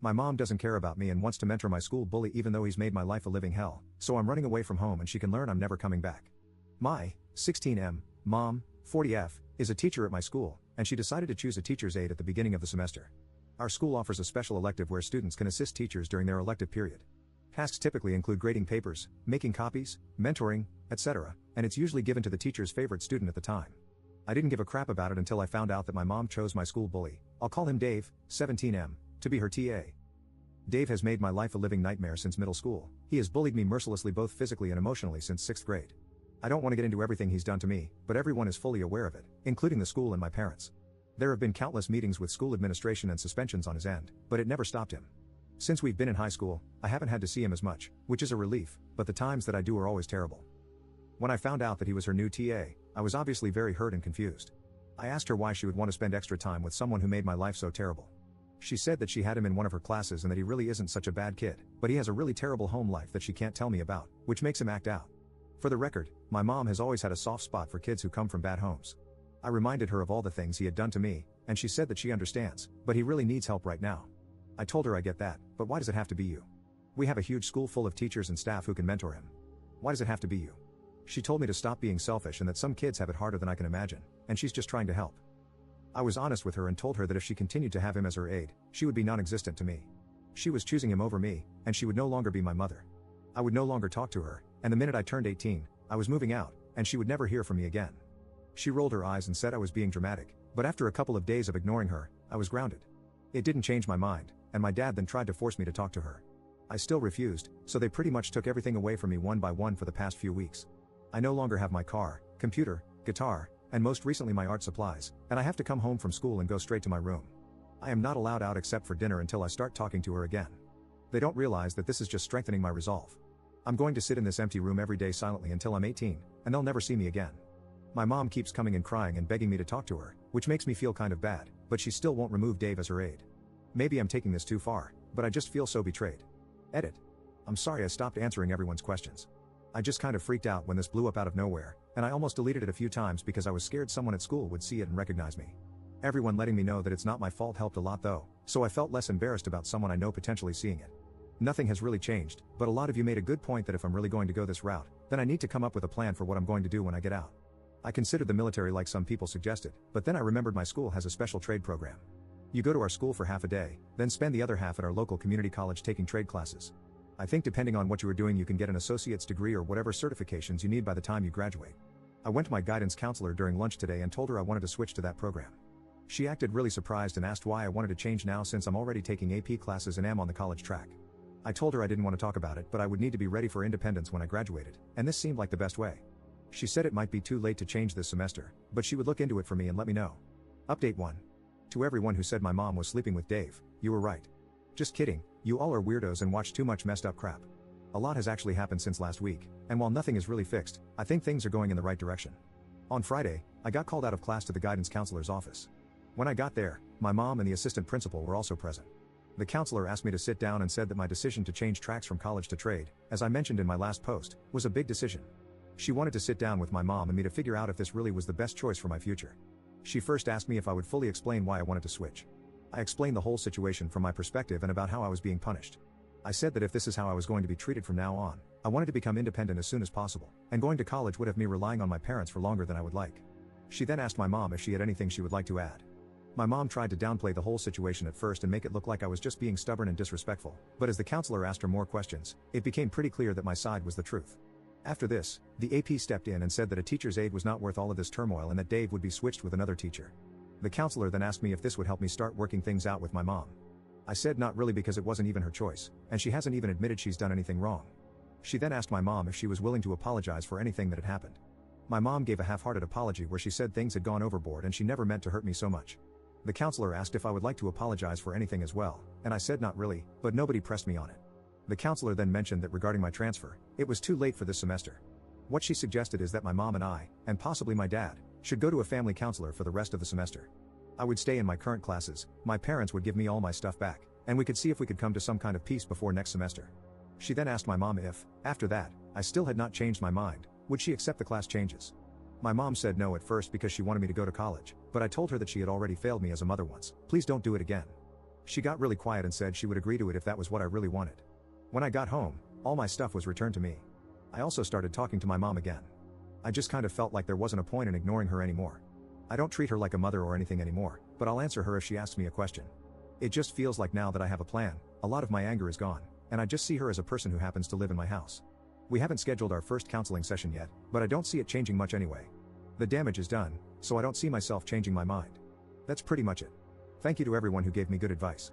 My mom doesn't care about me and wants to mentor my school bully even though he's made my life a living hell, so I'm running away from home and she can learn I'm never coming back. My 16M mom, 40F, is a teacher at my school, and she decided to choose a teacher's aide at the beginning of the semester. Our school offers a special elective where students can assist teachers during their elective period. Tasks typically include grading papers, making copies, mentoring, etc., and it's usually given to the teacher's favorite student at the time. I didn't give a crap about it until I found out that my mom chose my school bully, I'll call him Dave, 17M, to be her TA. Dave has made my life a living nightmare since middle school. He has bullied me mercilessly both physically and emotionally since 6th grade. I don't want to get into everything he's done to me, but everyone is fully aware of it, including the school and my parents. There have been countless meetings with school administration and suspensions on his end, but it never stopped him. Since we've been in high school, I haven't had to see him as much, which is a relief, but the times that I do are always terrible. When I found out that he was her new TA, I was obviously very hurt and confused. I asked her why she would want to spend extra time with someone who made my life so terrible. She said that she had him in one of her classes and that he really isn't such a bad kid, but he has a really terrible home life that she can't tell me about, which makes him act out. For the record, my mom has always had a soft spot for kids who come from bad homes. I reminded her of all the things he had done to me, and she said that she understands, but he really needs help right now. I told her I get that, but why does it have to be you? We have a huge school full of teachers and staff who can mentor him. Why does it have to be you? She told me to stop being selfish and that some kids have it harder than I can imagine, and she's just trying to help. I was honest with her and told her that if she continued to have him as her aide, she would be non-existent to me. She was choosing him over me, and she would no longer be my mother. I would no longer talk to her, and the minute I turned 18, I was moving out, and she would never hear from me again. She rolled her eyes and said I was being dramatic, but after a couple of days of ignoring her, I was grounded. It didn't change my mind, and my dad then tried to force me to talk to her. I still refused, so they pretty much took everything away from me one by one for the past few weeks. I no longer have my car, computer, guitar, and most recently my art supplies, and I have to come home from school and go straight to my room. I am not allowed out except for dinner until I start talking to her again. They don't realize that this is just strengthening my resolve. I'm going to sit in this empty room every day silently until I'm 18, and they'll never see me again. My mom keeps coming and crying and begging me to talk to her, which makes me feel kind of bad, but she still won't remove Dave as her aide. Maybe I'm taking this too far, but I just feel so betrayed. Edit. I'm sorry I stopped answering everyone's questions. I just kind of freaked out when this blew up out of nowhere, and I almost deleted it a few times because I was scared someone at school would see it and recognize me. Everyone letting me know that it's not my fault helped a lot though, so I felt less embarrassed about someone I know potentially seeing it. Nothing has really changed, but a lot of you made a good point that if I'm really going to go this route, then I need to come up with a plan for what I'm going to do when I get out. I considered the military like some people suggested, but then I remembered my school has a special trade program. You go to our school for half a day, then spend the other half at our local community college taking trade classes. I think depending on what you are doing you can get an associate's degree or whatever certifications you need by the time you graduate. I went to my guidance counselor during lunch today and told her I wanted to switch to that program. She acted really surprised and asked why I wanted to change now since I'm already taking AP classes and am on the college track. I told her I didn't want to talk about it but I would need to be ready for independence when I graduated, and this seemed like the best way. She said it might be too late to change this semester, but she would look into it for me and let me know. Update 1. To everyone who said my mom was sleeping with Dave, you were right. Just kidding, you all are weirdos and watch too much messed up crap. A lot has actually happened since last week, and while nothing is really fixed, I think things are going in the right direction. On Friday, I got called out of class to the guidance counselor's office. When I got there, my mom and the assistant principal were also present. The counselor asked me to sit down and said that my decision to change tracks from college to trade, as I mentioned in my last post, was a big decision. She wanted to sit down with my mom and me to figure out if this really was the best choice for my future. She first asked me if I would fully explain why I wanted to switch. I explained the whole situation from my perspective and about how I was being punished. I said that if this is how I was going to be treated from now on, I wanted to become independent as soon as possible, and going to college would have me relying on my parents for longer than I would like. She then asked my mom if she had anything she would like to add. My mom tried to downplay the whole situation at first and make it look like I was just being stubborn and disrespectful, but as the counselor asked her more questions, it became pretty clear that my side was the truth. After this, the AP stepped in and said that a teacher's aide was not worth all of this turmoil and that Dave would be switched with another teacher. The counselor then asked me if this would help me start working things out with my mom. I said not really because it wasn't even her choice, and she hasn't even admitted she's done anything wrong. She then asked my mom if she was willing to apologize for anything that had happened. My mom gave a half-hearted apology where she said things had gone overboard and she never meant to hurt me so much. The counselor asked if I would like to apologize for anything as well, and I said not really, but nobody pressed me on it. The counselor then mentioned that regarding my transfer, it was too late for this semester. What she suggested is that my mom and I, and possibly my dad, should go to a family counselor for the rest of the semester. I would stay in my current classes, my parents would give me all my stuff back, and we could see if we could come to some kind of peace before next semester. She then asked my mom if, after that, I still had not changed my mind, would she accept the class changes. My mom said no at first because she wanted me to go to college, but I told her that she had already failed me as a mother once, please don't do it again. She got really quiet and said she would agree to it if that was what I really wanted. When I got home, all my stuff was returned to me. I also started talking to my mom again. I just kind of felt like there wasn't a point in ignoring her anymore. I don't treat her like a mother or anything anymore, but I'll answer her if she asks me a question. It just feels like now that I have a plan, a lot of my anger is gone, and I just see her as a person who happens to live in my house. We haven't scheduled our first counseling session yet, but I don't see it changing much anyway. The damage is done, so I don't see myself changing my mind. That's pretty much it. Thank you to everyone who gave me good advice.